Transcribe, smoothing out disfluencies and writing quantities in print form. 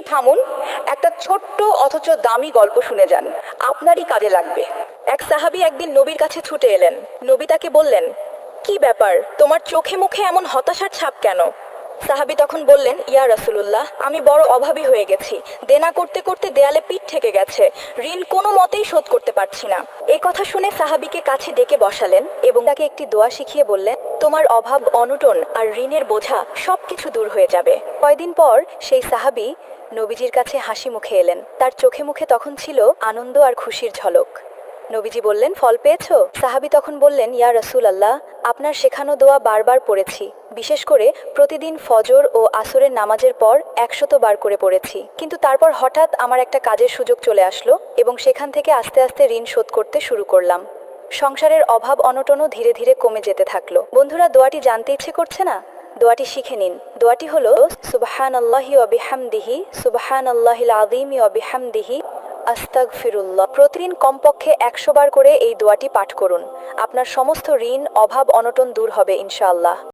থামুন, একটা ছোট্ট অথচ দামি গল্প শুনে যান, আপনারই কাজে লাগবে। এক সাহাবী একদিন নবীর কাছে ছুটে এলেন। নবী তাকে বললেন, কি ব্যাপার, তোমার চোখে মুখে এমন হতাশার ছাপ কেন? সাহাবী তখন বললেন, ইয়া রাসূলুল্লাহ, আমি বড় অভাবী হয়ে গেছি। দেনা করতে করতে দেয়ালে পিঠ ঠেকে গেছে। ঋণ কোনো মতেই শোধ করতে পারছি না। এই কথা শুনে সাহাবীকে কাছে ডেকে বসালেন এবং তাকে একটি দোয়া শিখিয়ে বললেন, তোমার অভাব, অনটন আর ঋণের বোঝা সবকিছু দূর হয়ে যাবে। কয়দিন পর সেই সাহাবী নবীজির কাছে হাসি মুখে এলেন। তার চোখে মুখে তখন ছিল আনন্দ আর খুশির ঝলক। নবীজি বললেন, ফল পেয়েছো? সাহাবী তখন বললেন, ইয়া রাসূলুল্লাহ, আপনার শেখানো দোয়া বারবার পড়েছি। বিশেষ করে প্রতিদিন ফজর ও আসরের নামাজের পর 100 বার করে পড়েছি। কিন্তু তারপর হঠাৎ আমার একটা কাজের সুযোগ চলে আসলো এবং সেখান থেকে আস্তে আস্তে ঋণ শোধ করতে শুরু করলাম। সংসারের অভাব অনটনও ধীরে ধীরে কমে যেতে থাকলো। বন্ধুরা, দোয়াটি জানতে ইচ্ছে করছে না? দোয়াটি শিখে নিন। দোয়াটি হলো, সুবহানাল্লাহি ওয়া বিহামদিহি, সুবহানাল্লাহিল আযীম ওয়া বিহামদিহি, আস্তাগফিরুল্লাহ। প্রতিদিন কমপক্ষে 100 বার করে এই দোয়াটি পাঠ করুন। আপনার সমস্ত ঋণ, অভাব, অনটন দূর হবে ইনশাআল্লাহ।